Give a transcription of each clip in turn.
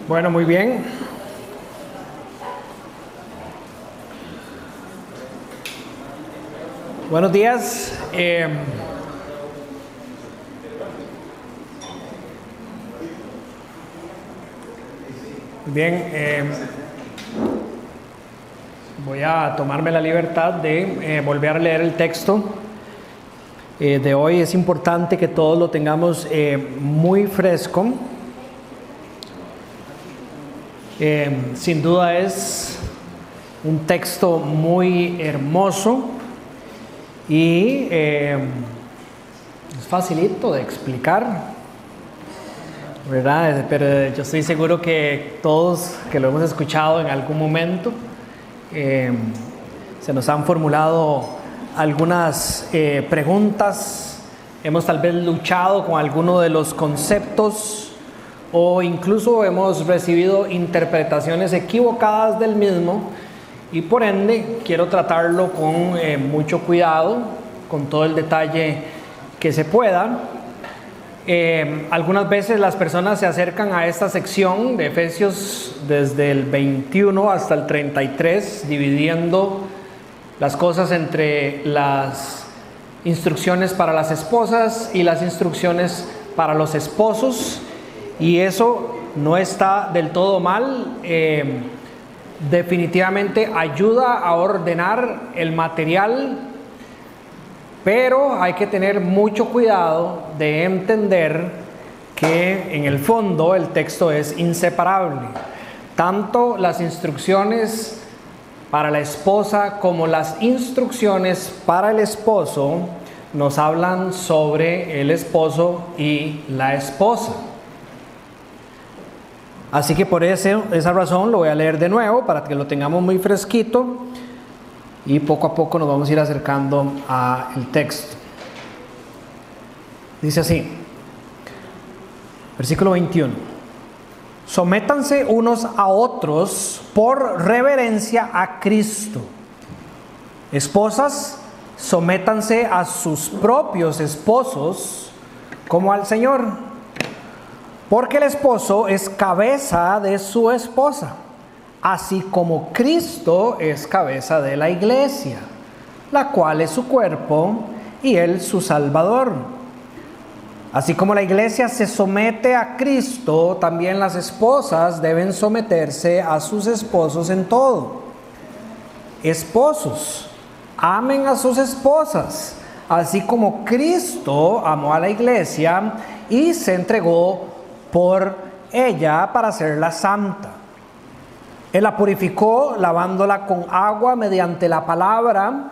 Bueno, muy bien. Buenos días. Bien, voy a tomarme la libertad de volver a leer el texto de hoy. Es importante que todos lo tengamos muy fresco. Sin duda es un texto muy hermoso y es facilito de explicar, ¿verdad? Pero yo estoy seguro que todos que lo hemos escuchado en algún momento se nos han formulado algunas preguntas, hemos tal vez luchado con alguno de los conceptos o incluso hemos recibido interpretaciones equivocadas del mismo, y por ende quiero tratarlo con mucho cuidado, con todo el detalle que se pueda. Algunas veces las personas se acercan a esta sección de Efesios desde el 21 hasta el 33, dividiendo las cosas entre las instrucciones para las esposas y las instrucciones para los esposos. Y eso no está del todo mal, definitivamente ayuda a ordenar el material, pero hay que tener mucho cuidado de entender que en el fondo el texto es inseparable. Tanto las instrucciones para la esposa como las instrucciones para el esposo nos hablan sobre el esposo y la esposa. Así que por esa razón lo voy a leer de nuevo para que lo tengamos muy fresquito y poco a poco nos vamos a ir acercando al texto. Dice así, versículo 21. Sométanse unos a otros por reverencia a Cristo. Esposas, sométanse a sus propios esposos como al Señor. Porque el esposo es cabeza de su esposa, así como Cristo es cabeza de la iglesia, la cual es su cuerpo y él su Salvador. Así como la iglesia se somete a Cristo, también las esposas deben someterse a sus esposos en todo. Esposos, amen a sus esposas, así como Cristo amó a la iglesia y se entregó por ella para hacerla santa. Él la purificó lavándola con agua mediante la palabra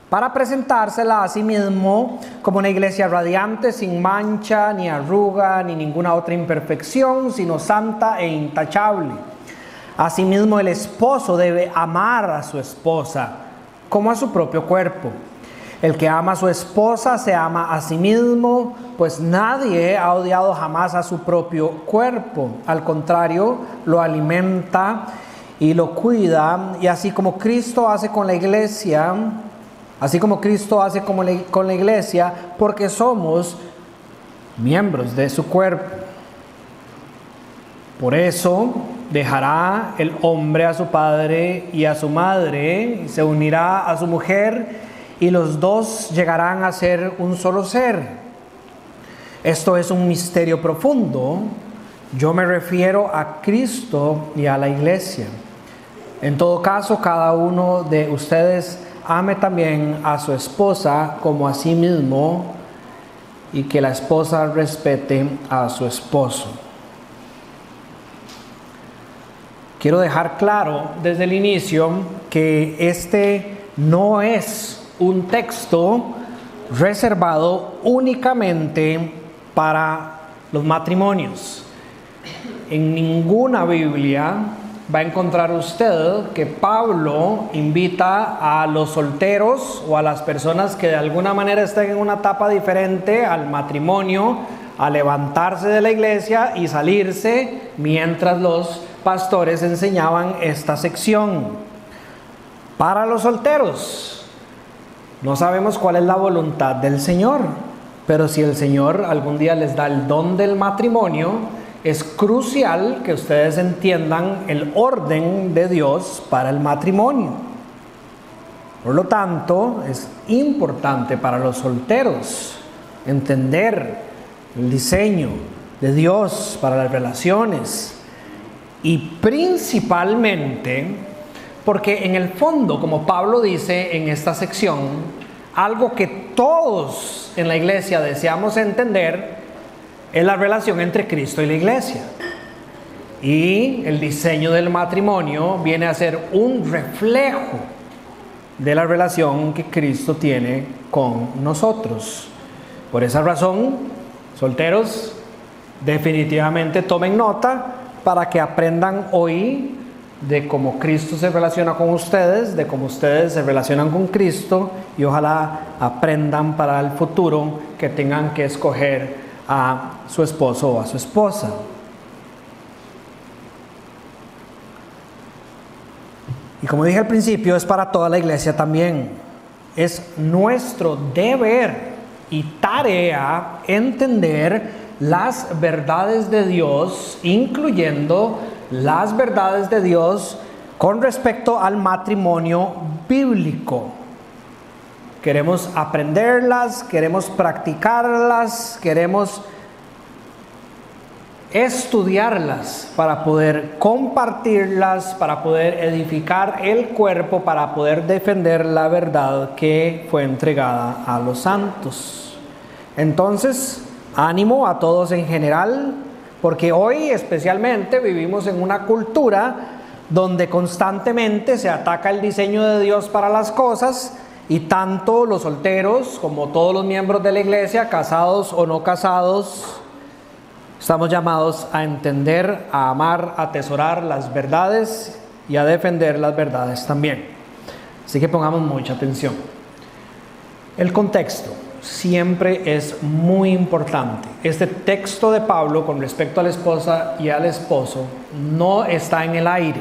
para presentársela a sí mismo como una iglesia radiante, sin mancha, ni arruga, ni ninguna otra imperfección, sino santa e intachable. Asimismo, el esposo debe amar a su esposa como a su propio cuerpo. El que ama a su esposa se ama a sí mismo, pues nadie ha odiado jamás a su propio cuerpo. Al contrario, lo alimenta y lo cuida, y así como Cristo hace con la iglesia, con la iglesia, porque somos miembros de su cuerpo. Por eso dejará el hombre a su padre y a su madre, y se unirá a su mujer, y los dos llegarán a ser un solo ser. Esto es un misterio profundo. Yo me refiero a Cristo y a la iglesia. En todo caso, cada uno de ustedes ame también a su esposa como a sí mismo, y que la esposa respete a su esposo. Quiero dejar claro desde el inicio que este no es un texto reservado únicamente para los matrimonios. En ninguna Biblia va a encontrar usted que Pablo invita a los solteros o a las personas que de alguna manera estén en una etapa diferente al matrimonio a levantarse de la iglesia y salirse mientras los pastores enseñaban esta sección. Para los solteros, no sabemos cuál es la voluntad del Señor, pero si el Señor algún día les da el don del matrimonio, es crucial que ustedes entiendan el orden de Dios para el matrimonio. Por lo tanto, es importante para los solteros entender el diseño de Dios para las relaciones, y principalmente porque en el fondo, como Pablo dice en esta sección, algo que todos en la iglesia deseamos entender es la relación entre Cristo y la iglesia. Y el diseño del matrimonio viene a ser un reflejo de la relación que Cristo tiene con nosotros. Por esa razón, solteros, definitivamente tomen nota para que aprendan hoy de cómo Cristo se relaciona con ustedes, de cómo ustedes se relacionan con Cristo, y ojalá aprendan para el futuro que tengan que escoger a su esposo o a su esposa. Y como dije al principio, es para toda la iglesia también. Es nuestro deber y tarea entender las verdades de Dios, incluyendo las verdades de Dios con respecto al matrimonio bíblico. Queremos aprenderlas, queremos practicarlas, queremos estudiarlas para poder compartirlas, para poder edificar el cuerpo, para poder defender la verdad que fue entregada a los santos. Entonces, ánimo a todos en general, porque hoy especialmente vivimos en una cultura donde constantemente se ataca el diseño de Dios para las cosas, y tanto los solteros como todos los miembros de la iglesia, casados o no casados, estamos llamados a entender, a amar, a atesorar las verdades y a defender las verdades también. Así que pongamos mucha atención. El contexto siempre es muy importante. Este texto de Pablo con respecto a la esposa y al esposo no está en el aire.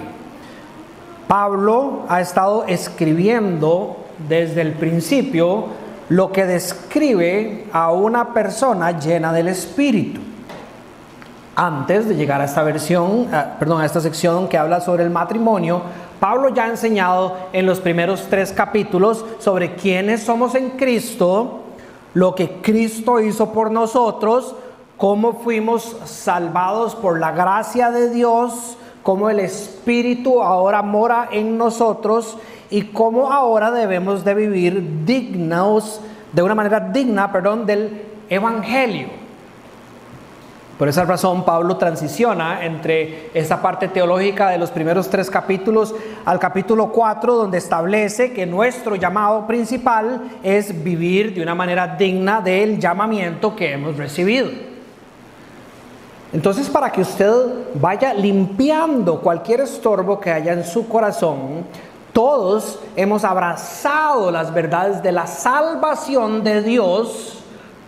Pablo ha estado escribiendo desde el principio lo que describe a una persona llena del Espíritu. Antes de llegar a esta a esta sección que habla sobre el matrimonio, Pablo ya ha enseñado en los primeros 3 capítulos sobre quiénes somos en Cristo, lo que Cristo hizo por nosotros, cómo fuimos salvados por la gracia de Dios, cómo el Espíritu ahora mora en nosotros y cómo ahora debemos de vivir de una manera digna del Evangelio. Por esa razón, Pablo transiciona entre esa parte teológica de los primeros 3 capítulos al capítulo 4, donde establece que nuestro llamado principal es vivir de una manera digna del llamamiento que hemos recibido. Entonces, para que usted vaya limpiando cualquier estorbo que haya en su corazón, todos hemos abrazado las verdades de la salvación de Dios.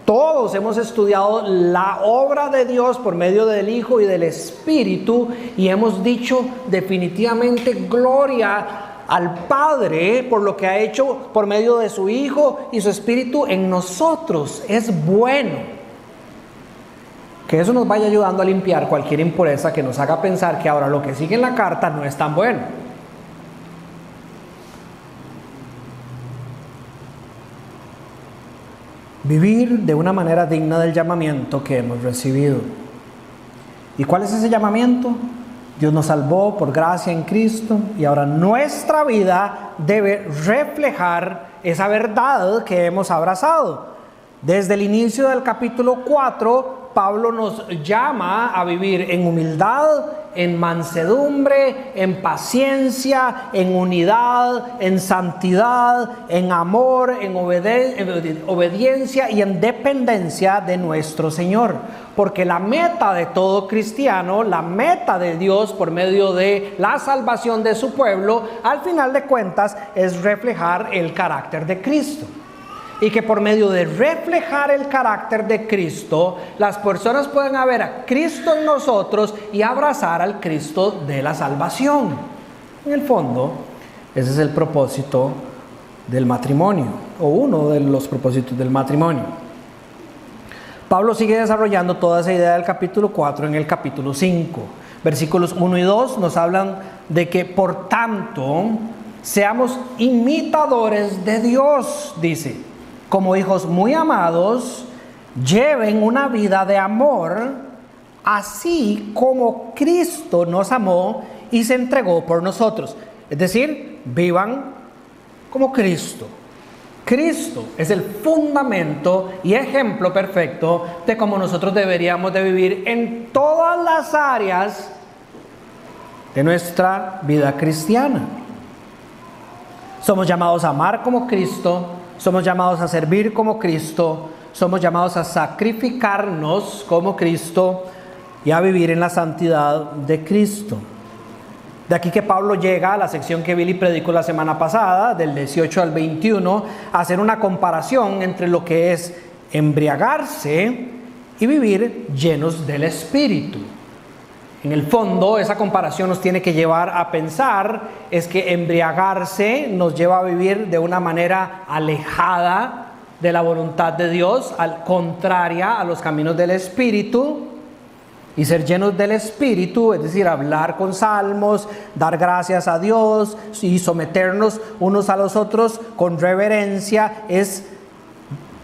Todos hemos estudiado la obra de Dios por medio del Hijo y del Espíritu, y hemos dicho definitivamente gloria al Padre por lo que ha hecho por medio de su Hijo y su Espíritu en nosotros. Es bueno que eso nos vaya ayudando a limpiar cualquier impureza que nos haga pensar que ahora lo que sigue en la carta no es tan bueno. Vivir de una manera digna del llamamiento que hemos recibido. ¿Y cuál es ese llamamiento? Dios nos salvó por gracia en Cristo, y ahora nuestra vida debe reflejar esa verdad que hemos abrazado. Desde el inicio del capítulo 4, Pablo nos llama a vivir en humildad, en mansedumbre, en paciencia, en unidad, en santidad, en amor, en obediencia y en dependencia de nuestro Señor. Porque la meta de todo cristiano, la meta de Dios por medio de la salvación de su pueblo, al final de cuentas es reflejar el carácter de Cristo. Y que por medio de reflejar el carácter de Cristo, las personas pueden ver a Cristo en nosotros y abrazar al Cristo de la salvación. En el fondo, ese es el propósito del matrimonio, o uno de los propósitos del matrimonio. Pablo sigue desarrollando toda esa idea del capítulo 4 en el capítulo 5. Versículos 1 y 2 nos hablan de que, por tanto, seamos imitadores de Dios, dice, como hijos muy amados, lleven una vida de amor, así como Cristo nos amó y se entregó por nosotros. Es decir, vivan como Cristo. Cristo es el fundamento y ejemplo perfecto de cómo nosotros deberíamos de vivir en todas las áreas de nuestra vida cristiana. Somos llamados a amar como Cristo, somos llamados a servir como Cristo, somos llamados a sacrificarnos como Cristo y a vivir en la santidad de Cristo. De aquí que Pablo llega a la sección que Billy predicó la semana pasada, del 18 al 21, a hacer una comparación entre lo que es embriagarse y vivir llenos del Espíritu. En el fondo, esa comparación nos tiene que llevar a pensar es que embriagarse nos lleva a vivir de una manera alejada de la voluntad de Dios, contraria a los caminos del Espíritu. Y ser llenos del Espíritu, es decir, hablar con salmos, dar gracias a Dios y someternos unos a los otros con reverencia, es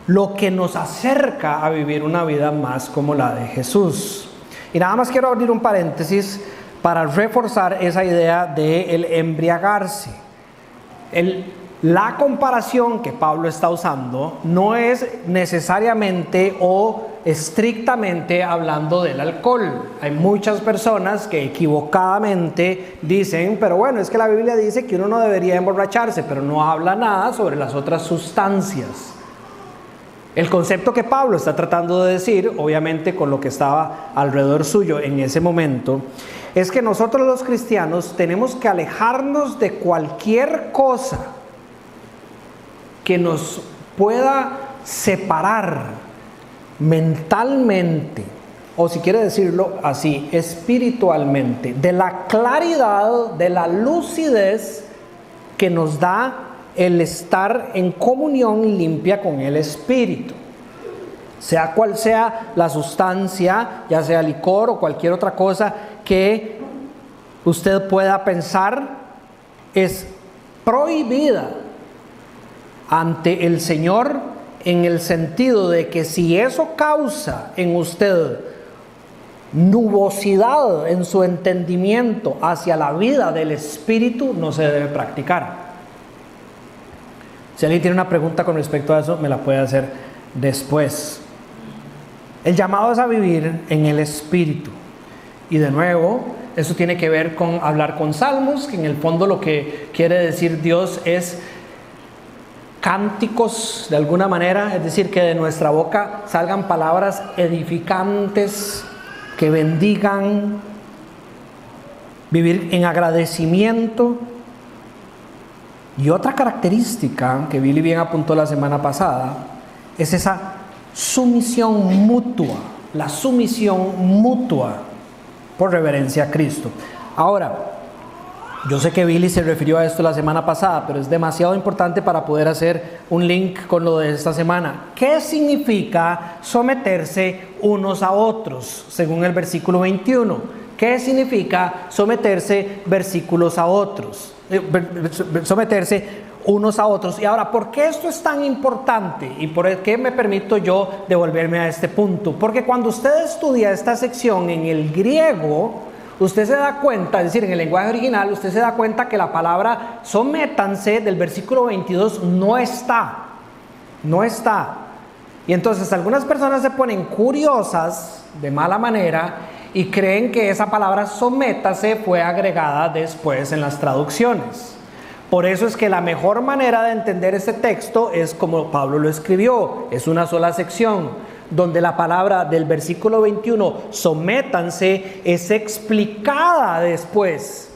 lo que nos acerca a vivir una vida más como la de Jesús. Y nada más quiero abrir un paréntesis para reforzar esa idea de el embriagarse. La comparación que Pablo está usando no es necesariamente o estrictamente hablando del alcohol. Hay muchas personas que equivocadamente dicen, pero bueno, es que la Biblia dice que uno no debería emborracharse, pero no habla nada sobre las otras sustancias. El concepto que Pablo está tratando de decir, obviamente con lo que estaba alrededor suyo en ese momento, es que nosotros los cristianos tenemos que alejarnos de cualquier cosa que nos pueda separar mentalmente, o si quiere decirlo así, espiritualmente, de la claridad, de la lucidez que nos da el estar en comunión limpia con el Espíritu. Sea cual sea la sustancia, ya sea licor o cualquier otra cosa que usted pueda pensar, es prohibida ante el Señor, en el sentido de que si eso causa en usted nubosidad en su entendimiento hacia la vida del Espíritu, no se debe practicar. Si alguien tiene una pregunta con respecto a eso, me la puede hacer después. El llamado es a vivir en el Espíritu. Y de nuevo, eso tiene que ver con hablar con salmos, que en el fondo lo que quiere decir Dios es cánticos de alguna manera, es decir, que de nuestra boca salgan palabras edificantes, que bendigan, vivir en agradecimiento. Y otra característica que Billy bien apuntó la semana pasada es esa sumisión mutua, la sumisión mutua por reverencia a Cristo. Ahora, yo sé que Billy se refirió a esto la semana pasada, pero es demasiado importante para poder hacer un link con lo de esta semana. ¿Qué significa someterse unos a otros? Según el versículo 21. ¿Qué significa someterse versículos a otros? Someterse unos a otros. Y ahora, ¿por qué esto es tan importante? ¿Y por qué me permito yo devolverme a este punto? Porque cuando usted estudia esta sección en el griego, usted se da cuenta, es decir, en el lenguaje original, usted se da cuenta que la palabra sométanse del versículo 22 no está. Y entonces algunas personas se ponen curiosas de mala manera y creen que esa palabra sométase fue agregada después en las traducciones. Por eso es que la mejor manera de entender este texto es como Pablo lo escribió, es una sola sección, donde la palabra del versículo 21, sométanse, es explicada después,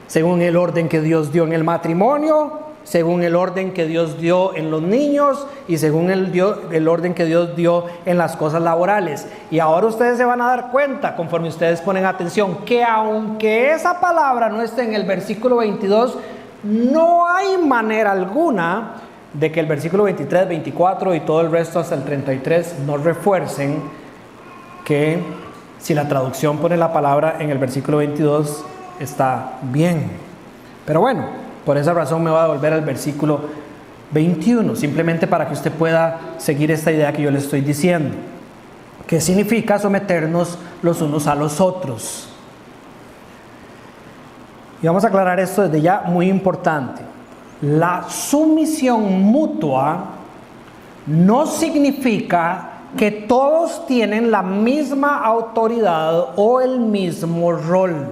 según el orden que Dios dio en el matrimonio, según el orden que Dios dio en los niños y según el orden que Dios dio en las cosas laborales. Y ahora ustedes se van a dar cuenta, conforme ustedes ponen atención, que aunque esa palabra no esté en el versículo 22, no hay manera alguna de que el versículo 23, 24 y todo el resto hasta el 33 no refuercen que si la traducción pone la palabra en el versículo 22 está bien. Pero bueno, por esa razón me voy a volver al versículo 21, simplemente para que usted pueda seguir esta idea que yo le estoy diciendo. ¿Qué significa someternos los unos a los otros? Y vamos a aclarar esto desde ya, muy importante. La sumisión mutua no significa que todos tienen la misma autoridad o el mismo rol.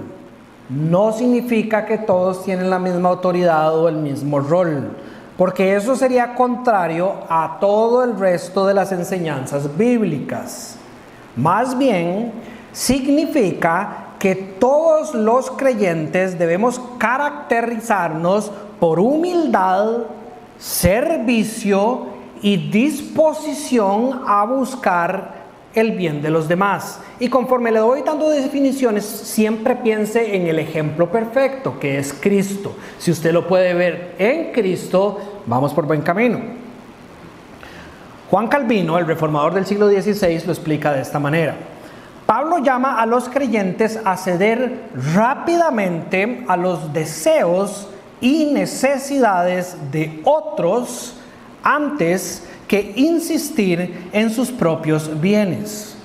No significa que todos tienen la misma autoridad o el mismo rol, porque eso sería contrario a todo el resto de las enseñanzas bíblicas. Más bien, significa que todos los creyentes debemos caracterizarnos por humildad, servicio y disposición a buscar el bien de los demás. Y conforme le voy dando definiciones, siempre piense en el ejemplo perfecto, que es Cristo. Si usted lo puede ver en Cristo, vamos por buen camino. Juan Calvino, el reformador del siglo XVI, lo explica de esta manera. Pablo llama a los creyentes a ceder rápidamente a los deseos y necesidades de otros antes que insistir en sus propios bienes.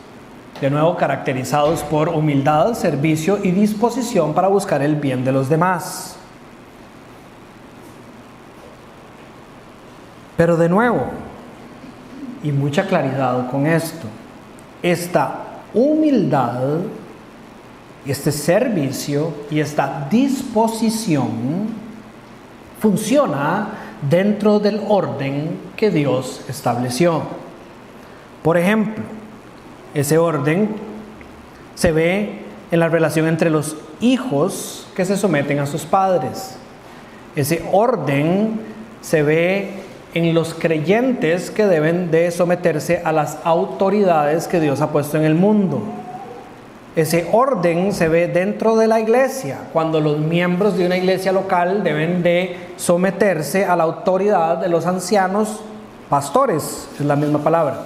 De nuevo, caracterizados por humildad, servicio y disposición para buscar el bien de los demás. Pero de nuevo, y mucha claridad con esto, esta humildad, este servicio y esta disposición funciona dentro del orden que Dios estableció. Por ejemplo, ese orden se ve en la relación entre los hijos que se someten a sus padres. Ese orden se ve en los creyentes que deben de someterse a las autoridades que Dios ha puesto en el mundo. Ese orden se ve dentro de la iglesia, cuando los miembros de una iglesia local deben de someterse a la autoridad de los ancianos pastores, es la misma palabra.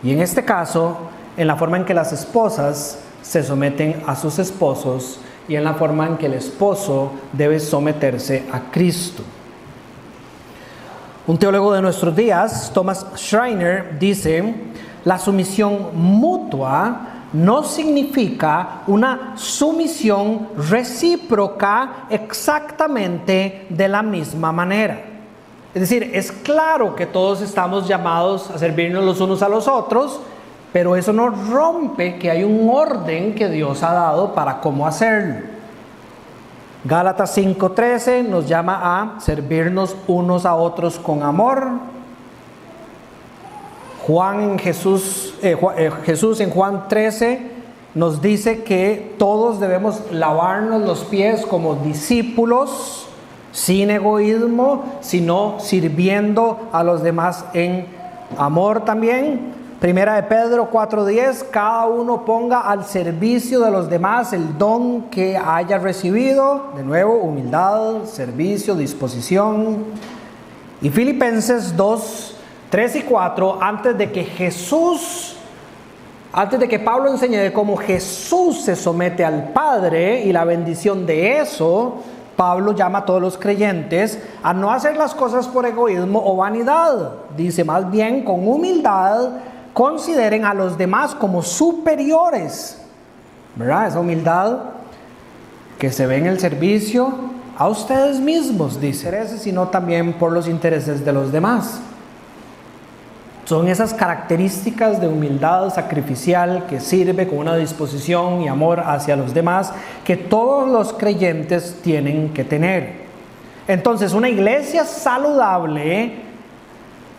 Y en este caso, en la forma en que las esposas se someten a sus esposos y en la forma en que el esposo debe someterse a Cristo. Un teólogo de nuestros días, Thomas Schreiner, dice: la sumisión mutua no significa una sumisión recíproca exactamente de la misma manera. Es decir, es claro que todos estamos llamados a servirnos los unos a los otros, pero eso no rompe que hay un orden que Dios ha dado para cómo hacerlo. Gálatas 5:13 nos llama a servirnos unos a otros con amor. Jesús en Juan 13 nos dice que todos debemos lavarnos los pies como discípulos, sin egoísmo, sino sirviendo a los demás en amor también. Primera de Pedro 4:10, cada uno ponga al servicio de los demás el don que haya recibido. De nuevo, humildad, servicio, disposición. Y Filipenses 2:3 y 4, antes de que Pablo enseñe de cómo Jesús se somete al Padre y la bendición de eso, Pablo llama a todos los creyentes a no hacer las cosas por egoísmo o vanidad. Dice, más bien con humildad consideren a los demás como superiores, ¿verdad? Esa humildad que se ve en el servicio a ustedes mismos, dice, sino también por los intereses de los demás. Son esas características de humildad sacrificial que sirve con una disposición y amor hacia los demás que todos los creyentes tienen que tener. Entonces, una iglesia saludable,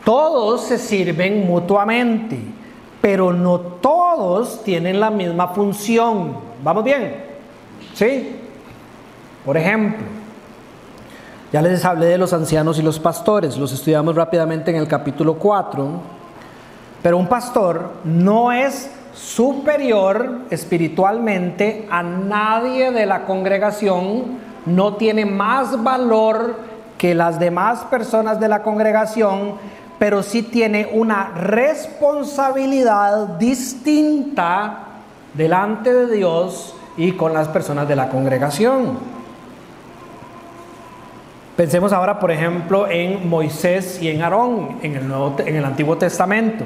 todos se sirven mutuamente, pero no todos tienen la misma función. ¿Vamos bien? ¿Sí? Por ejemplo, ya les hablé de los ancianos y los pastores, los estudiamos rápidamente en el capítulo 4, pero un pastor no es superior espiritualmente a nadie de la congregación, no tiene más valor que las demás personas de la congregación, pero sí tiene una responsabilidad distinta delante de Dios y con las personas de la congregación. Pensemos ahora, por ejemplo, en Moisés y en Aarón en el Antiguo Testamento.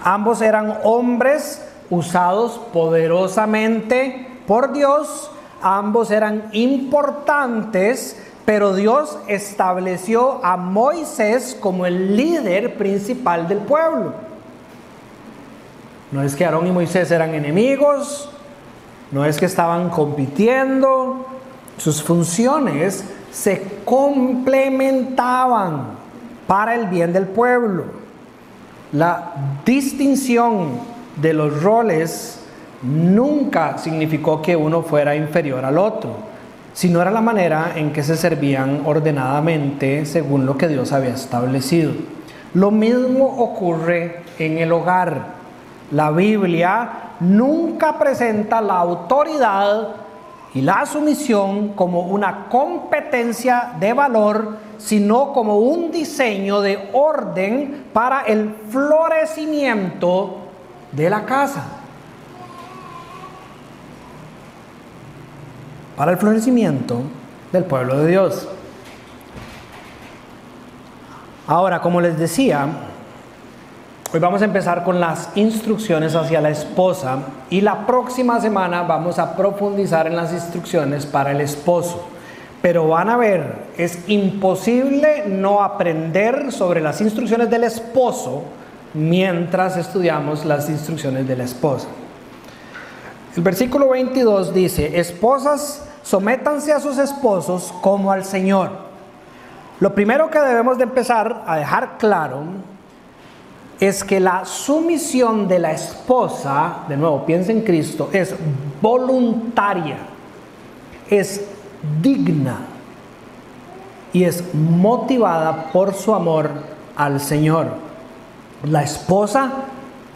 Ambos eran hombres usados poderosamente por Dios, ambos eran importantes, pero Dios estableció a Moisés como el líder principal del pueblo. No es que Aarón y Moisés eran enemigos, no es que estaban compitiendo, sus funciones se complementaban para el bien del pueblo. La distinción de los roles nunca significó que uno fuera inferior al otro, sino era la manera en que se servían ordenadamente según lo que Dios había establecido. Lo mismo ocurre en el hogar. La Biblia nunca presenta la autoridad y la sumisión como una competencia de valor, sino como un diseño de orden para el florecimiento de la casa. Para el florecimiento del pueblo de Dios. Ahora, como les decía, hoy vamos a empezar con las instrucciones hacia la esposa y la próxima semana vamos a profundizar en las instrucciones para el esposo. Pero van a ver, es imposible no aprender sobre las instrucciones del esposo mientras estudiamos las instrucciones de la esposa. El versículo 22 dice: esposas, sométanse a sus esposos como al Señor. Lo primero que debemos de empezar a dejar claro es que la sumisión de la esposa, de nuevo, piensa en Cristo, es voluntaria, es digna y es motivada por su amor al Señor. La esposa,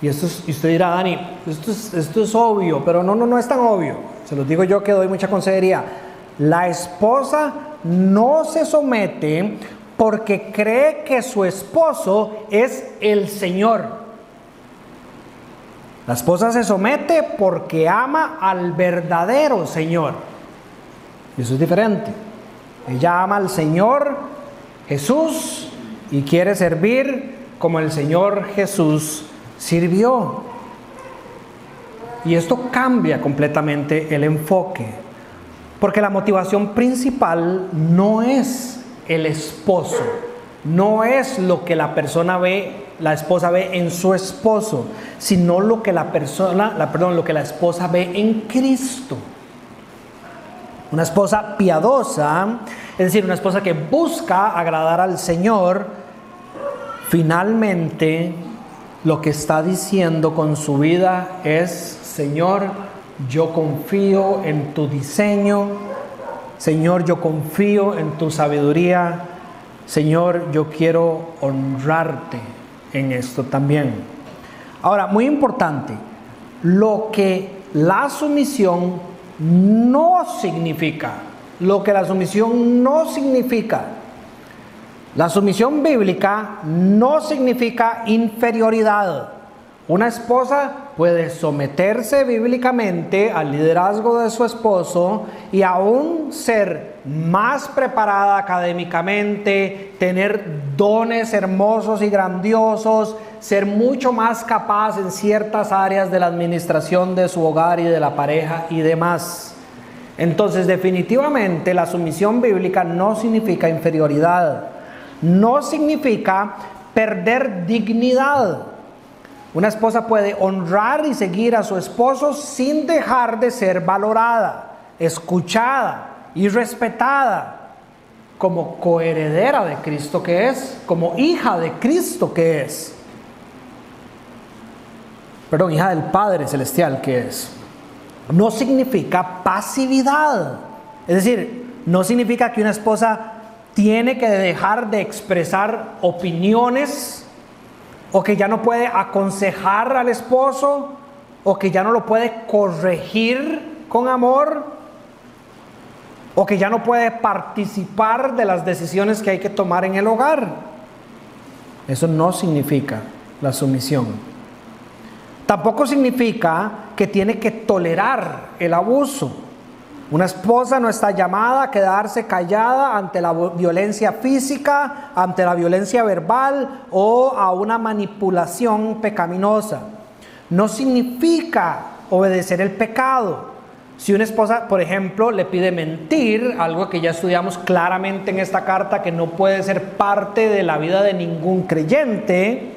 y usted dirá: Dani, esto es obvio, pero no es tan obvio. Se los digo yo que doy mucha consejería. La esposa no se somete porque cree que su esposo es el Señor. La esposa se somete porque ama al verdadero Señor. Y eso es diferente. Ella ama al Señor Jesús y quiere servir como el Señor Jesús sirvió. Y esto cambia completamente el enfoque, porque la motivación principal no es el esposo, no es lo que la esposa ve en su esposo, sino lo que la esposa ve en Cristo. Una esposa piadosa, es decir, una esposa que busca agradar al Señor, finalmente lo que está diciendo con su vida es: Señor, yo confío en tu diseño. Señor, yo confío en tu sabiduría. Señor, yo quiero honrarte en esto también. Ahora, muy importante, lo que la sumisión no significa. La sumisión bíblica no significa inferioridad. Una esposa puede someterse bíblicamente al liderazgo de su esposo y aún ser más preparada académicamente, tener dones hermosos y grandiosos, ser mucho más capaz en ciertas áreas de la administración de su hogar y de la pareja y demás. Entonces, definitivamente la sumisión bíblica no significa inferioridad, no significa perder dignidad. Una esposa puede honrar y seguir a su esposo sin dejar de ser valorada, escuchada y respetada como coheredera de Cristo que es, como hija de Cristo que es. Hija del Padre Celestial que es. No significa pasividad. Es decir, no significa que una esposa tiene que dejar de expresar opiniones, o que ya no puede aconsejar al esposo, o que ya no lo puede corregir con amor. o que ya no puede participar de las decisiones que hay que tomar en el hogar. Eso no significa la sumisión. Tampoco significa que tiene que tolerar el abuso. Una esposa no está llamada a quedarse callada ante la violencia física, ante la violencia verbal o a una manipulación pecaminosa. No significa obedecer el pecado. Si una esposa, por ejemplo, le pide mentir, algo que ya estudiamos claramente en esta carta, que no puede ser parte de la vida de ningún creyente,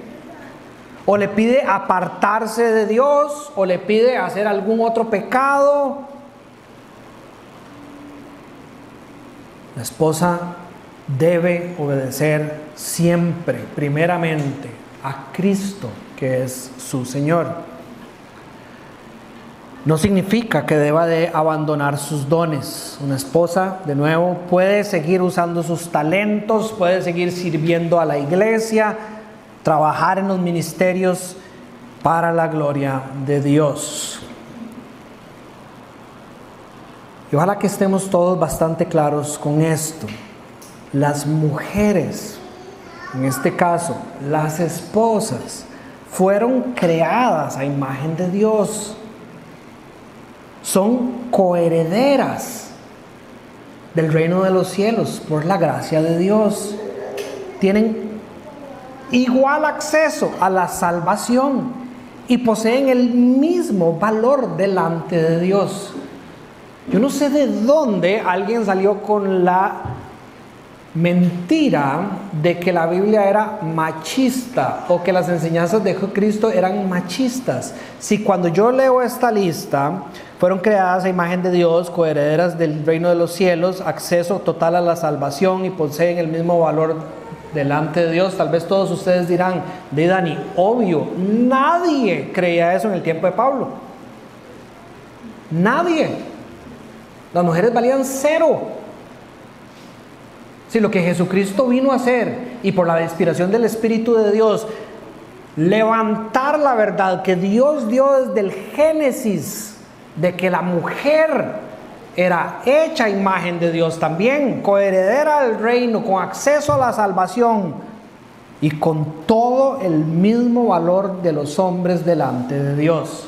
o le pide apartarse de Dios, o le pide hacer algún otro pecado, la esposa debe obedecer siempre, primeramente, a Cristo, que es su Señor. No significa que deba de abandonar sus dones. Una esposa, de nuevo, puede seguir usando sus talentos, puede seguir sirviendo a la iglesia, trabajar en los ministerios para la gloria de Dios. Y ojalá que estemos todos bastante claros con esto. Las mujeres, en este caso, las esposas, fueron creadas a imagen de Dios. Son coherederas del reino de los cielos por la gracia de Dios. Tienen igual acceso a la salvación y poseen el mismo valor delante de Dios. Yo no sé de dónde alguien salió con la mentira de que la Biblia era machista o que las enseñanzas de Cristo eran machistas. Si cuando yo leo esta lista, fueron creadas a imagen de Dios, coherederas del reino de los cielos, acceso total a la salvación y poseen el mismo valor delante de Dios, tal vez todos ustedes dirán, de Dani, obvio, nadie creía eso en el tiempo de Pablo. Nadie. Las mujeres valían cero. Si lo que Jesucristo vino a hacer, y por la inspiración del Espíritu de Dios, levantar la verdad que Dios dio desde el Génesis, de que la mujer era hecha imagen de Dios también, coheredera del reino, con acceso a la salvación y con todo el mismo valor de los hombres delante de Dios.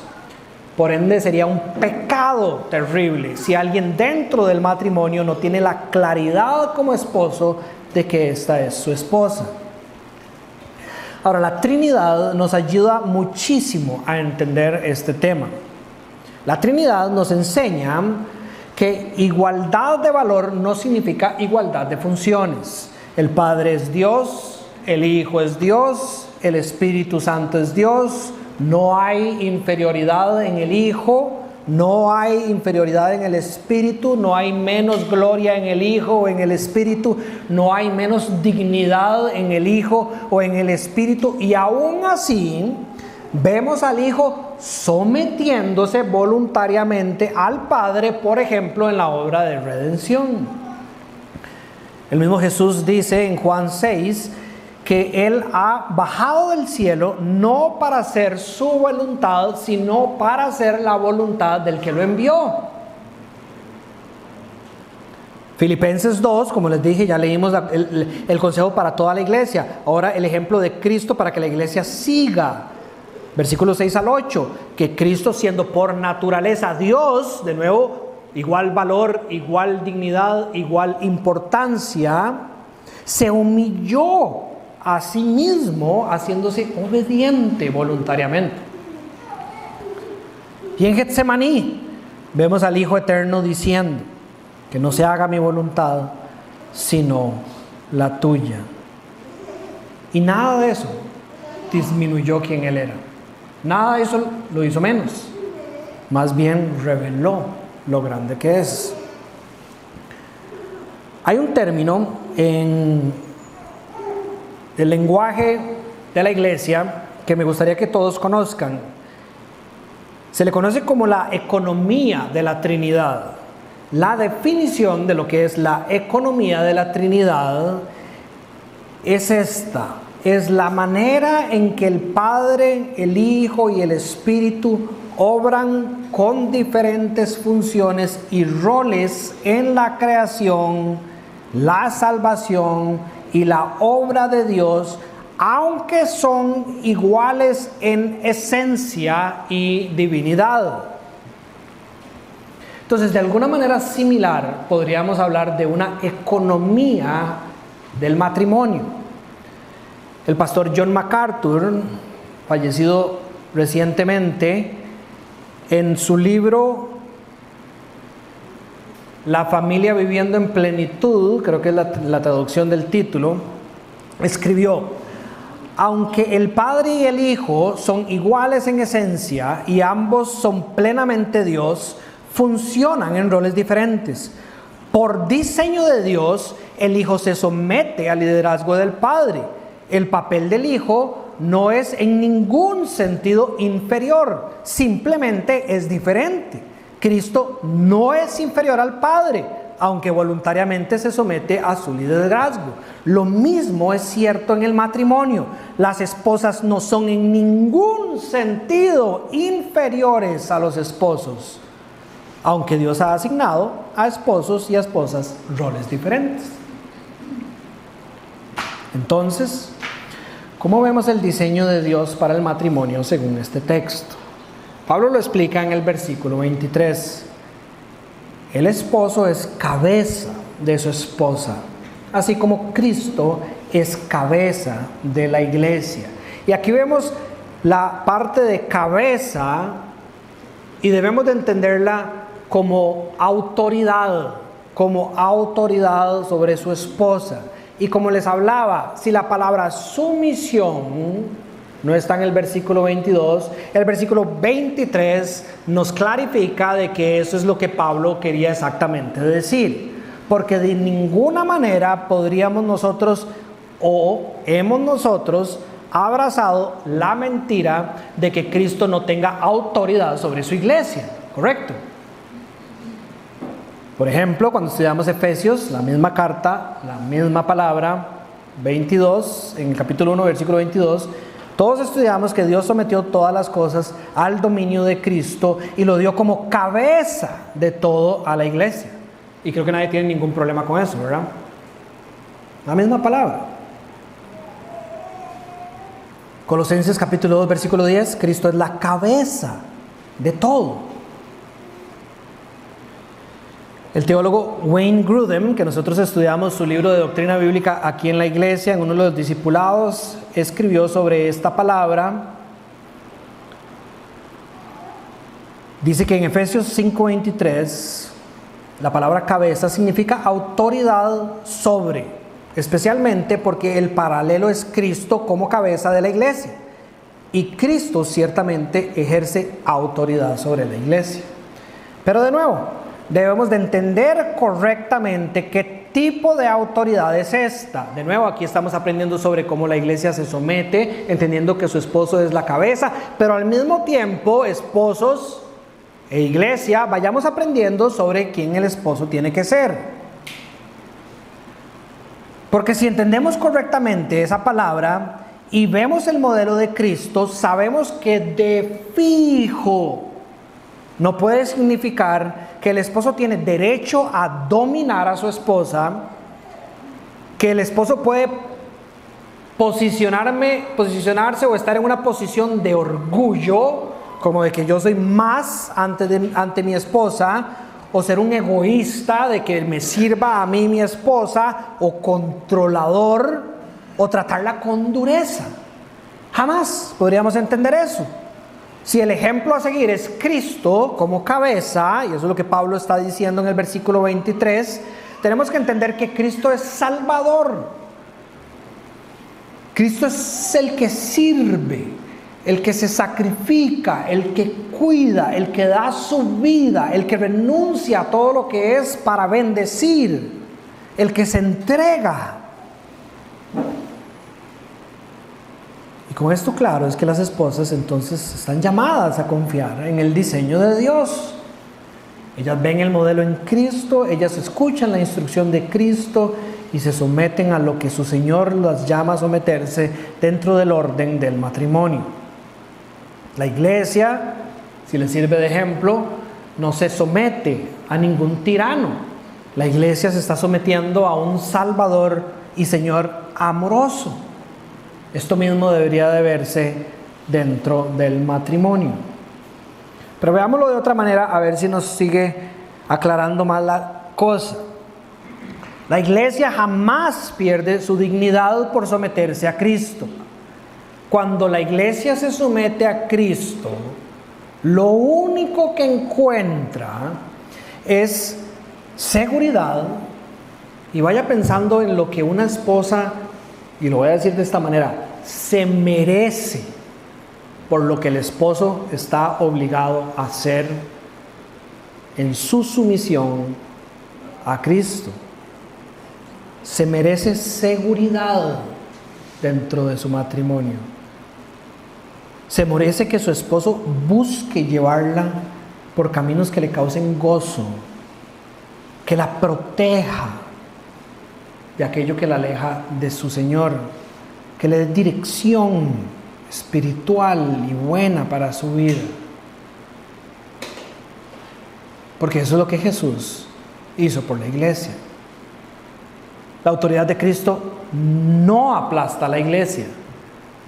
Por ende, sería un pecado terrible si alguien dentro del matrimonio no tiene la claridad como esposo de que esta es su esposa. Ahora, la Trinidad nos ayuda muchísimo a entender este tema. La Trinidad nos enseña que igualdad de valor no significa igualdad de funciones. El Padre es Dios, el Hijo es Dios, el Espíritu Santo es Dios. No hay inferioridad en el Hijo, no hay inferioridad en el Espíritu, no hay menos gloria en el Hijo o en el Espíritu, no hay menos dignidad en el Hijo o en el Espíritu. Y aún así, vemos al Hijo sometiéndose voluntariamente al Padre, por ejemplo, en la obra de redención. El mismo Jesús dice en Juan 6 que Él ha bajado del cielo no para hacer su voluntad, sino para hacer la voluntad del que lo envió. Filipenses 2, como les dije, ya leímos el consejo para toda la iglesia. Ahora el ejemplo de Cristo para que la iglesia siga. Versículos 6 al 8, que Cristo, siendo por naturaleza Dios, de nuevo, igual valor, igual dignidad, igual importancia, se humilló a sí mismo, haciéndose obediente voluntariamente. Y en Getsemaní vemos al Hijo Eterno diciendo que no se haga mi voluntad, sino la tuya. Y nada de eso disminuyó quien Él era. Nada de eso lo hizo menos. Más bien reveló lo grande que es. Hay un término en el lenguaje de la iglesia que me gustaría que todos conozcan. Se le conoce como la economía de la Trinidad. La definición de lo que es la economía de la Trinidad es esta: es la manera en que el Padre, el Hijo y el Espíritu obran con diferentes funciones y roles en la creación, la salvación y la obra de Dios, aunque son iguales en esencia y divinidad. Entonces, de alguna manera similar, podríamos hablar de una economía del matrimonio. El pastor John MacArthur, fallecido recientemente, en su libro La familia viviendo en plenitud, creo que es la traducción del título, escribió: aunque el Padre y el Hijo son iguales en esencia y ambos son plenamente Dios, funcionan en roles diferentes. Por diseño de Dios, el Hijo se somete al liderazgo del Padre. El papel del Hijo no es en ningún sentido inferior, simplemente es diferente. Cristo no es inferior al Padre, aunque voluntariamente se somete a su liderazgo. Lo mismo es cierto en el matrimonio. Las esposas no son en ningún sentido inferiores a los esposos, aunque Dios ha asignado a esposos y a esposas roles diferentes. Entonces, ¿cómo vemos el diseño de Dios para el matrimonio según este texto? Pablo lo explica en el versículo 23. El esposo es cabeza de su esposa, así como Cristo es cabeza de la iglesia. Y aquí vemos la parte de cabeza y debemos de entenderla como autoridad sobre su esposa. Y como les hablaba, si la palabra sumisión no está en el versículo 22, el versículo 23 nos clarifica de que eso es lo que Pablo quería exactamente decir. Porque de ninguna manera podríamos nosotros o hemos nosotros abrazado la mentira de que Cristo no tenga autoridad sobre su iglesia, ¿correcto? Por ejemplo, cuando estudiamos Efesios, la misma carta, la misma palabra, 22, en el capítulo 1, versículo 22, todos estudiamos que Dios sometió todas las cosas al dominio de Cristo y lo dio como cabeza de todo a la iglesia. Y creo que nadie tiene ningún problema con eso, ¿verdad? La misma palabra. Colosenses capítulo 2, versículo 10, Cristo es la cabeza de todo. El teólogo Wayne Grudem, que nosotros estudiamos su libro de doctrina bíblica aquí en la iglesia, en uno de los discipulados, escribió sobre esta palabra. Dice que en Efesios 5:23, la palabra cabeza significa autoridad sobre, especialmente porque el paralelo es Cristo como cabeza de la iglesia. Y Cristo ciertamente ejerce autoridad sobre la iglesia. Pero de nuevo, debemos de entender correctamente qué tipo de autoridad es esta. De nuevo, aquí estamos aprendiendo sobre cómo la iglesia se somete, entendiendo que su esposo es la cabeza, pero al mismo tiempo, esposos e iglesia, vayamos aprendiendo sobre quién el esposo tiene que ser. Porque si entendemos correctamente esa palabra y vemos el modelo de Cristo, sabemos que de fijo no puede significar que el esposo tiene derecho a dominar a su esposa, que el esposo puede posicionarse o estar en una posición de orgullo, como de que yo soy más ante mi esposa, o ser un egoísta de que me sirva a mí mi esposa, o controlador, o tratarla con dureza. Jamás podríamos entender eso. Si el ejemplo a seguir es Cristo como cabeza, y eso es lo que Pablo está diciendo en el versículo 23, tenemos que entender que Cristo es Salvador. Cristo es el que sirve, el que se sacrifica, el que cuida, el que da su vida, el que renuncia a todo lo que es para bendecir, el que se entrega. Con esto claro es que las esposas entonces están llamadas a confiar en el diseño de Dios. Ellas ven el modelo en Cristo, ellas escuchan la instrucción de Cristo y se someten a lo que su Señor las llama a someterse dentro del orden del matrimonio. La iglesia Si les sirve de ejemplo, no se somete a ningún tirano. La iglesia se está sometiendo a un Salvador y Señor amoroso. Esto mismo debería de verse dentro del matrimonio. Pero veámoslo de otra manera, a ver si nos sigue aclarando más la cosa. La iglesia jamás pierde su dignidad por someterse a Cristo. Cuando la iglesia se somete a Cristo, lo único que encuentra es seguridad. Y vaya pensando en lo que una esposa, y lo voy a decir de esta manera, se merece por lo que el esposo está obligado a hacer en su sumisión a Cristo. Se merece seguridad dentro de su matrimonio. Se merece que su esposo busque llevarla por caminos que le causen gozo, que la proteja de aquello que la aleja de su Señor, que le dé dirección espiritual y buena para su vida. Porque eso es lo que Jesús hizo por la iglesia. La autoridad de Cristo no aplasta a la iglesia,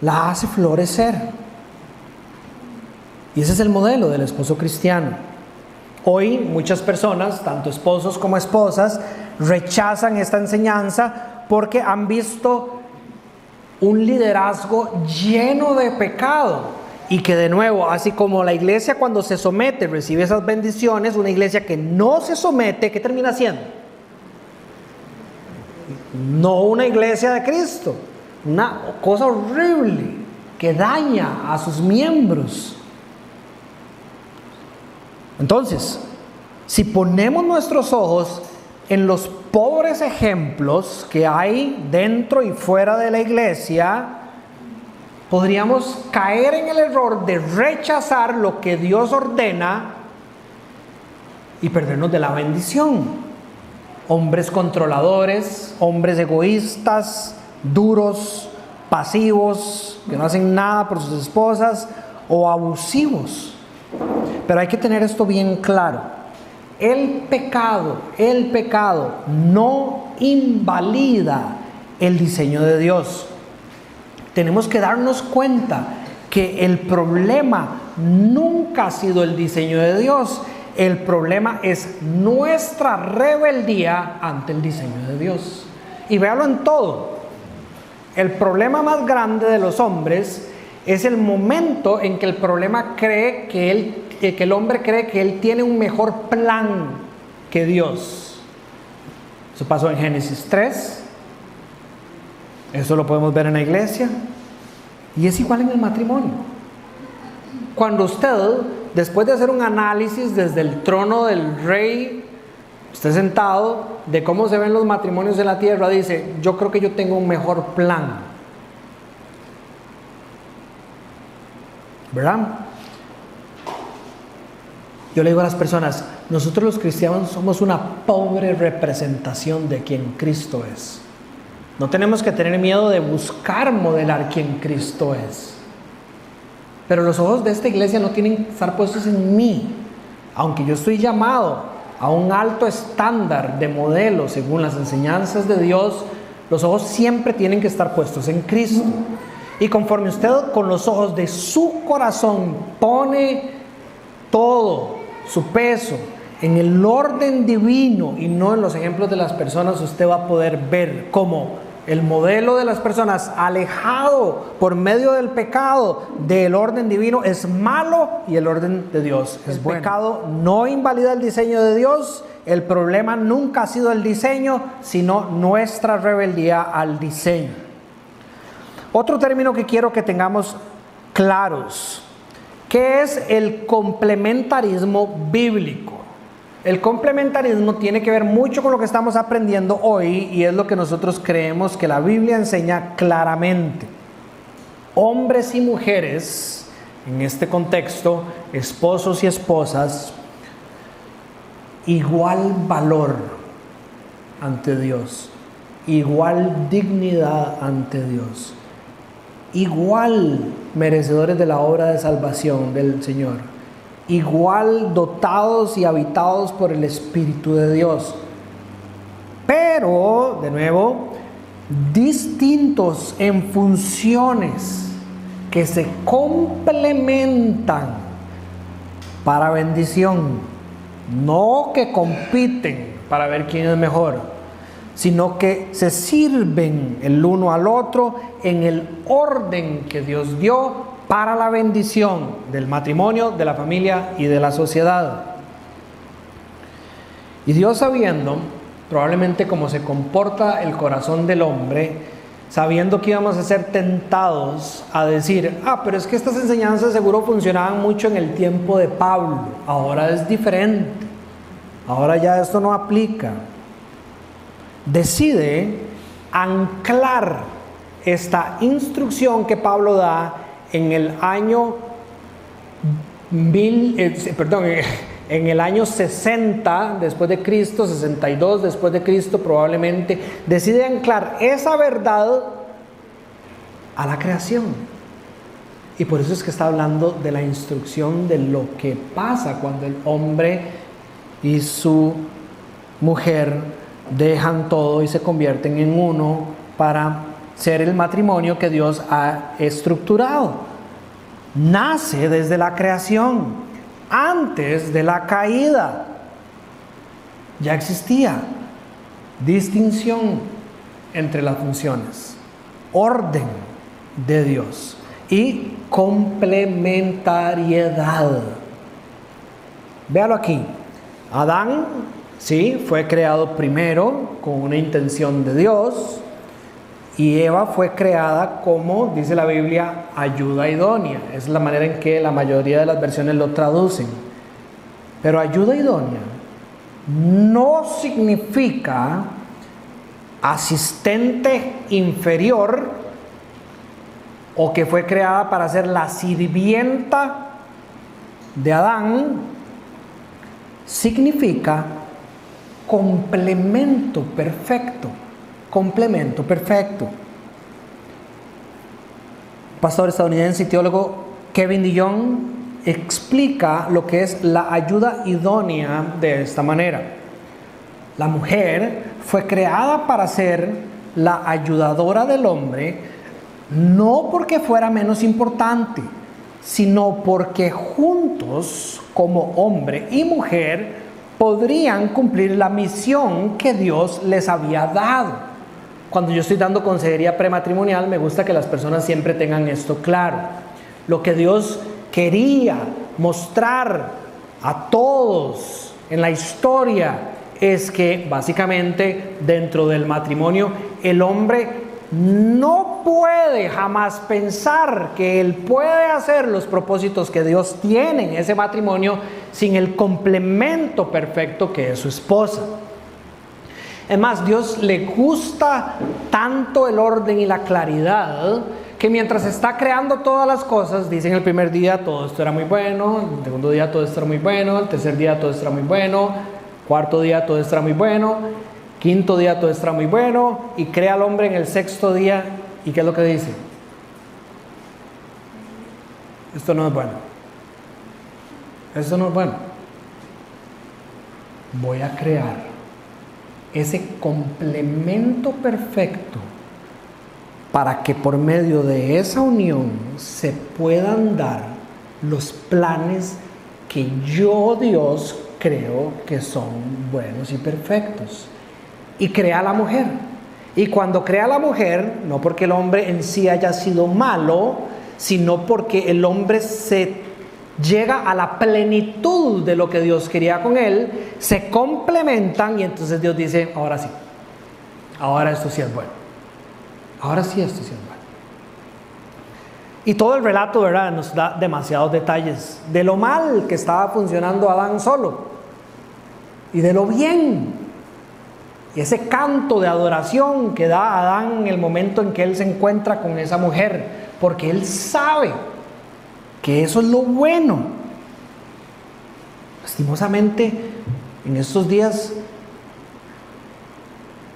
la hace florecer. Y ese es el modelo del esposo cristiano. Hoy muchas personas, tanto esposos como esposas, rechazan esta enseñanza porque han visto un liderazgo lleno de pecado. Y que de nuevo, así como la iglesia cuando se somete recibe esas bendiciones, una iglesia que no se somete, ¿qué termina haciendo? No una iglesia de Cristo, una cosa horrible que daña a sus miembros. Entonces, si ponemos nuestros ojos en los pobres ejemplos que hay dentro y fuera de la iglesia, podríamos caer en el error de rechazar lo que Dios ordena y perdernos de la bendición. Hombres controladores, hombres egoístas, duros, pasivos, que no hacen nada por sus esposas, o abusivos. Pero hay que tener esto bien claro. El pecado no invalida el diseño de Dios. Tenemos que darnos cuenta que el problema nunca ha sido el diseño de Dios. El problema es nuestra rebeldía ante el diseño de Dios. Y véalo en todo. El problema más grande de los hombres es el momento en que el problema cree que el hombre cree que él tiene un mejor plan que Dios. Eso pasó en Génesis 3. Eso lo podemos ver en la iglesia. Y es igual en el matrimonio. Cuando usted, después de hacer un análisis desde el trono del rey, usted sentado, de cómo se ven los matrimonios en la tierra, dice, yo creo que yo tengo un mejor plan. ¿Verdad? Yo le digo a las personas, nosotros los cristianos somos una pobre representación de quien Cristo es. No tenemos que tener miedo de buscar modelar quien Cristo es. Pero los ojos de esta iglesia no tienen que estar puestos en mí. Aunque yo estoy llamado a un alto estándar de modelo según las enseñanzas de Dios, los ojos siempre tienen que estar puestos en Cristo. Y conforme usted con los ojos de su corazón pone todo su peso en el orden divino y no en los ejemplos de las personas, usted va a poder ver cómo el modelo de las personas alejado por medio del pecado del orden divino es malo y el orden de Dios es bueno. El pecado no invalida el diseño de Dios. El problema nunca ha sido el diseño, sino nuestra rebeldía al diseño. Otro término que quiero que tengamos claros, ¿qué es el complementarismo bíblico? El complementarismo tiene que ver mucho con lo que estamos aprendiendo hoy y es lo que nosotros creemos que la Biblia enseña claramente. Hombres y mujeres, en este contexto, esposos y esposas, igual valor ante Dios, igual dignidad ante Dios, igual merecedores de la obra de salvación del Señor, igual dotados y habitados por el Espíritu de Dios. Pero, de nuevo, distintos en funciones que se complementan para bendición, no que compiten para ver quién es mejor, sino que se sirven el uno al otro en el orden que Dios dio para la bendición del matrimonio, de la familia y de la sociedad. Y Dios, sabiendo probablemente cómo se comporta el corazón del hombre, sabiendo que íbamos a ser tentados a decir, pero es que estas enseñanzas seguro funcionaban mucho en el tiempo de Pablo, ahora es diferente, ahora ya esto no aplica. Decide anclar esta instrucción que Pablo da en el año en el año 60 después de Cristo, 62 después de Cristo probablemente, decide anclar esa verdad a la creación. Y por eso es que está hablando de la instrucción de lo que pasa cuando el hombre y su mujer dejan todo y se convierten en uno para ser el matrimonio que Dios ha estructurado. Nace desde la creación. Antes de la caída ya existía distinción entre las funciones, orden de Dios y complementariedad. Véalo aquí. Adán, sí, fue creado primero con una intención de Dios, y Eva fue creada como, dice la Biblia, ayuda idónea. Es la manera en que la mayoría de las versiones lo traducen. Pero ayuda idónea no significa asistente inferior o que fue creada para ser la sirvienta de Adán. Significa complemento perfecto. Complemento perfecto. Pastor estadounidense y teólogo Kevin DeYoung explica lo que es la ayuda idónea de esta manera. La mujer fue creada para ser la ayudadora del hombre, no porque fuera menos importante, sino porque juntos, como hombre y mujer, podrían cumplir la misión que Dios les había dado. Cuando yo estoy dando consejería prematrimonial, me gusta que las personas siempre tengan esto claro. Lo que Dios quería mostrar a todos en la historia es que básicamente dentro del matrimonio el hombre no puede jamás pensar que él puede hacer los propósitos que Dios tiene en ese matrimonio sin el complemento perfecto que es su esposa. Es más, Dios le gusta tanto el orden y la claridad que mientras está creando todas las cosas, dice en el primer día todo esto era muy bueno, el segundo día todo esto era muy bueno, el tercer día todo esto era muy bueno, cuarto día todo esto era muy bueno, quinto día todo esto era muy bueno, y crea al hombre en el sexto día. ¿Y qué es lo que dice? Esto no es bueno. Esto no es bueno. Voy a crear ese complemento perfecto para que por medio de esa unión se puedan dar los planes que yo, Dios, creo que son buenos y perfectos. Y crea a la mujer. Y cuando crea a la mujer, no porque el hombre en sí haya sido malo, sino porque el hombre se llega a la plenitud de lo que Dios quería con él, se complementan y entonces Dios dice, ahora sí, ahora esto sí es bueno, ahora sí esto sí es bueno. Y todo el relato, ¿verdad?, nos da demasiados detalles de lo mal que estaba funcionando Adán solo y de lo bien. Y ese canto de adoración que da Adán en el momento en que él se encuentra con esa mujer, porque él sabe que eso es lo bueno. Lastimosamente, en estos días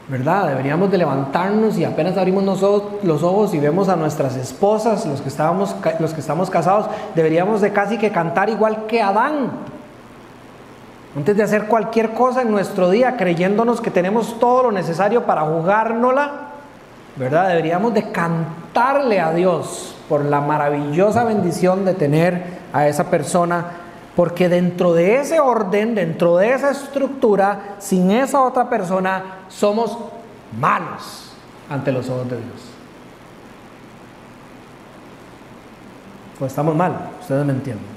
¿verdad? Deberíamos de levantarnos y apenas abrimos los ojos y vemos a nuestras esposas, los que estamos casados, deberíamos de casi que cantar igual que Adán. Antes de hacer cualquier cosa en nuestro día, creyéndonos que tenemos todo lo necesario para jugárnosla, ¿verdad? Deberíamos de cantarle a Dios por la maravillosa bendición de tener a esa persona, porque dentro de ese orden, dentro de esa estructura, sin esa otra persona, somos malos ante los ojos de Dios. Pues estamos mal, ustedes me entienden.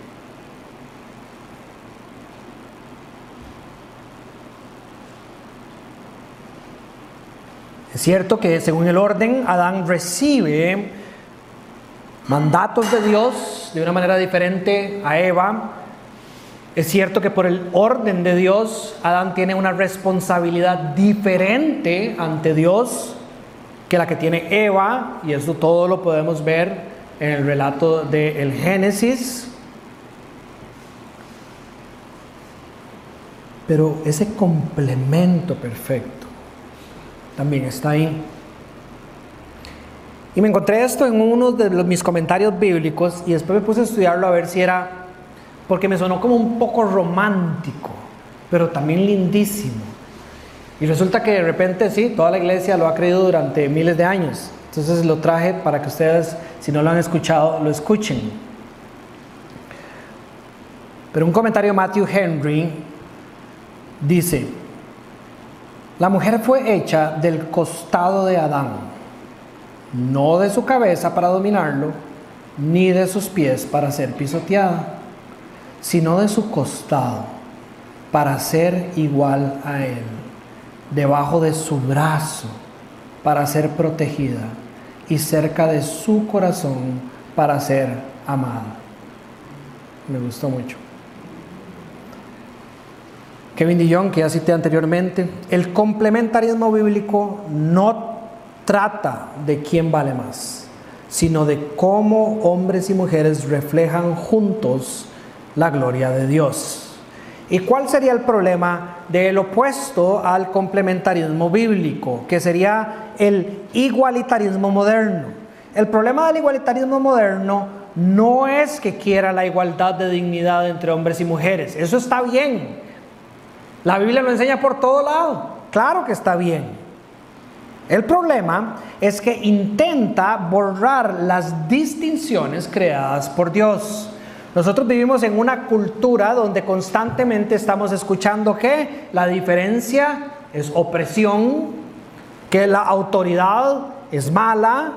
Es cierto que según el orden, Adán recibe mandatos de Dios de una manera diferente a Eva. Es cierto que por el orden de Dios, Adán tiene una responsabilidad diferente ante Dios que la que tiene Eva, y eso todo lo podemos ver en el relato del Génesis. Pero ese complemento perfecto también está ahí. Y me encontré esto en uno de mis comentarios bíblicos y después me puse a estudiarlo a ver si era, porque me sonó como un poco romántico, pero también lindísimo. Y resulta que de repente sí, toda la iglesia lo ha creído durante miles de años. Entonces lo traje para que ustedes, si no lo han escuchado, lo escuchen. Pero un comentario de Matthew Henry dice: la mujer fue hecha del costado de Adán, no de su cabeza para dominarlo, ni de sus pies para ser pisoteada, sino de su costado para ser igual a él, debajo de su brazo para ser protegida y cerca de su corazón para ser amada. Me gustó mucho. Kevin DeYoung, que ya cité anteriormente, el complementarismo bíblico no trata de quién vale más, sino de cómo hombres y mujeres reflejan juntos la gloria de Dios. ¿Y cuál sería el problema del opuesto al complementarismo bíblico, que sería el igualitarismo moderno? El problema del igualitarismo moderno no es que quiera la igualdad de dignidad entre hombres y mujeres. Eso está bien. La Biblia lo enseña por todo lado. Claro que está bien. El problema es que intenta borrar las distinciones creadas por Dios. Nosotros vivimos en una cultura donde constantemente estamos escuchando que la diferencia es opresión, que la autoridad es mala,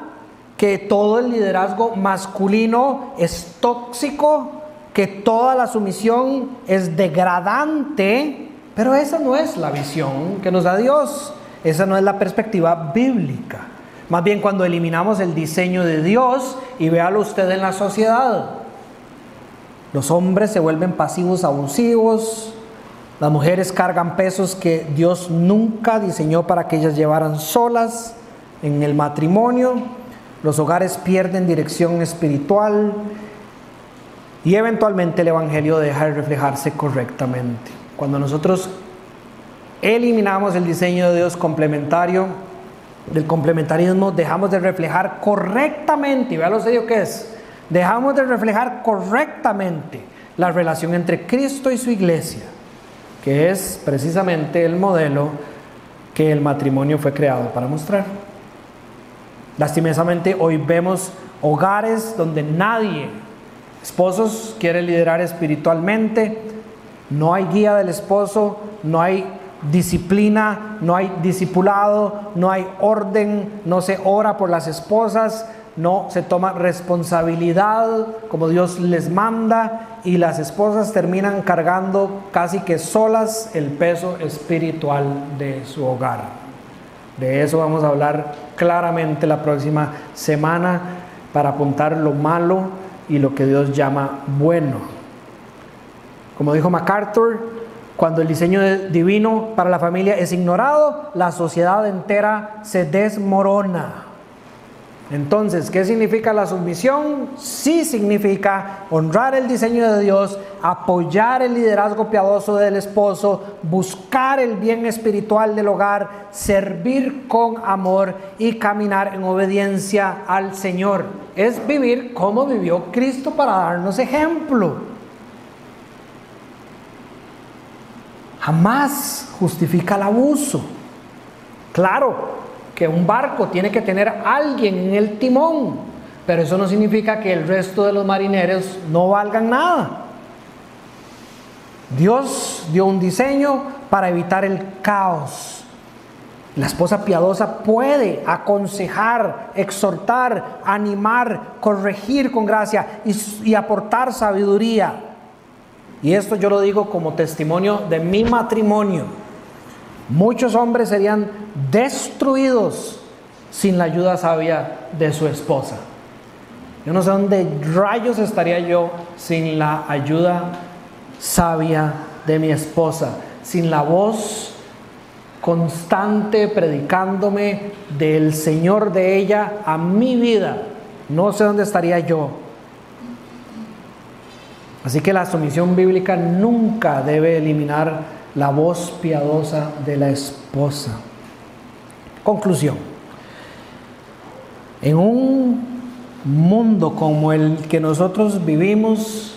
que todo el liderazgo masculino es tóxico, que toda la sumisión es degradante. Pero esa no es la visión que nos da Dios. Esa no es la perspectiva bíblica. Más bien, cuando eliminamos el diseño de Dios, y véalo usted en la sociedad, los hombres se vuelven pasivos abusivos, las mujeres cargan pesos que Dios nunca diseñó para que ellas llevaran solas en el matrimonio, los hogares pierden dirección espiritual y eventualmente el evangelio deja de reflejarse correctamente. Cuando nosotros eliminamos el diseño de Dios complementario, del complementarismo, dejamos de reflejar correctamente, y vea lo serio que es, dejamos de reflejar correctamente la relación entre Cristo y su iglesia, que es precisamente el modelo que el matrimonio fue creado para mostrar. Lastimosamente hoy vemos hogares donde nadie, esposos, quiere liderar espiritualmente. No hay guía del esposo, no hay disciplina, no hay discipulado, no hay orden, no se ora por las esposas, no se toma responsabilidad como Dios les manda, y las esposas terminan cargando casi que solas el peso espiritual de su hogar. De eso vamos a hablar claramente la próxima semana para apuntar lo malo y lo que Dios llama bueno. Como dijo MacArthur, cuando el diseño divino para la familia es ignorado, la sociedad entera se desmorona. Entonces, ¿qué significa la sumisión? Sí significa honrar el diseño de Dios, apoyar el liderazgo piadoso del esposo, buscar el bien espiritual del hogar, servir con amor y caminar en obediencia al Señor. Es vivir como vivió Cristo para darnos ejemplo. Jamás justifica el abuso. Claro que un barco tiene que tener a alguien en el timón, pero eso no significa que el resto de los marineros no valgan nada. Dios dio un diseño para evitar el caos. La esposa piadosa puede aconsejar, exhortar, animar, corregir con gracia y aportar sabiduría. Y esto yo lo digo como testimonio de mi matrimonio. Muchos hombres serían destruidos sin la ayuda sabia de su esposa. Yo no sé dónde rayos estaría yo sin la ayuda sabia de mi esposa, sin la voz constante predicándome del Señor de ella a mi vida. No sé dónde estaría yo. Así que la sumisión bíblica nunca debe eliminar la voz piadosa de la esposa. Conclusión. En un mundo como el que nosotros vivimos,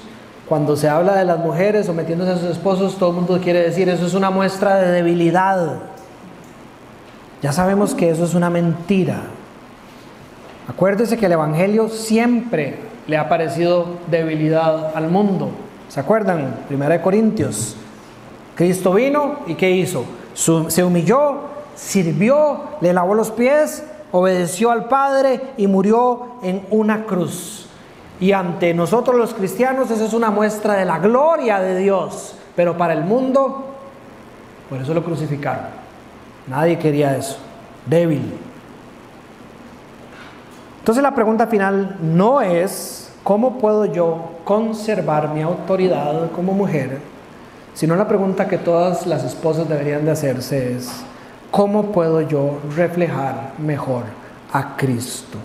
cuando se habla de las mujeres sometiéndose a sus esposos, todo el mundo quiere decir eso es una muestra de debilidad. Ya sabemos que eso es una mentira. Acuérdese que el Evangelio siempre le ha parecido debilidad al mundo. ¿Se acuerdan? 1 Corintios. Cristo vino y ¿qué hizo? Se humilló, sirvió, le lavó los pies, obedeció al Padre y murió en una cruz. Y ante nosotros los cristianos eso es una muestra de la gloria de Dios. Pero para el mundo, por eso lo crucificaron. Nadie quería eso. Débil. Entonces la pregunta final no es ¿cómo puedo yo conservar mi autoridad como mujer? Sino la pregunta que todas las esposas deberían de hacerse es ¿cómo puedo yo reflejar mejor a Cristo?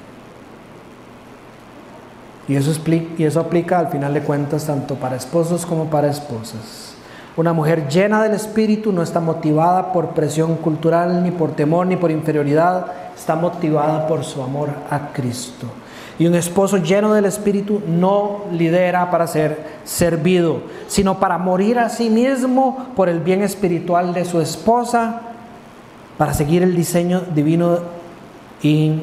Y eso aplica al final de cuentas tanto para esposos como para esposas. Una mujer llena del Espíritu no está motivada por presión cultural, ni por temor, ni por inferioridad. Está motivada por su amor a Cristo. Y un esposo lleno del Espíritu no lidera para ser servido, sino para morir a sí mismo por el bien espiritual de su esposa, para seguir el diseño divino y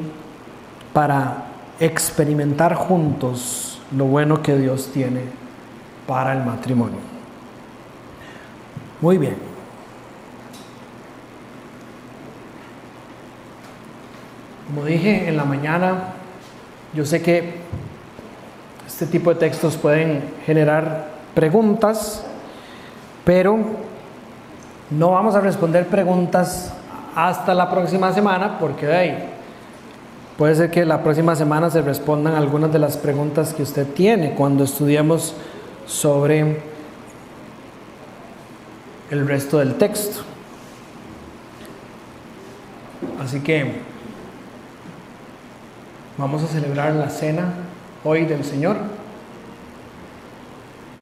para experimentar juntos lo bueno que Dios tiene para el matrimonio. Muy bien. Como dije en la mañana, yo sé que este tipo de textos pueden generar preguntas, pero no vamos a responder preguntas hasta la próxima semana, porque de ahí puede ser que la próxima semana se respondan algunas de las preguntas que usted tiene cuando estudiemos sobre el resto del texto. Así que vamos a celebrar la cena hoy del Señor.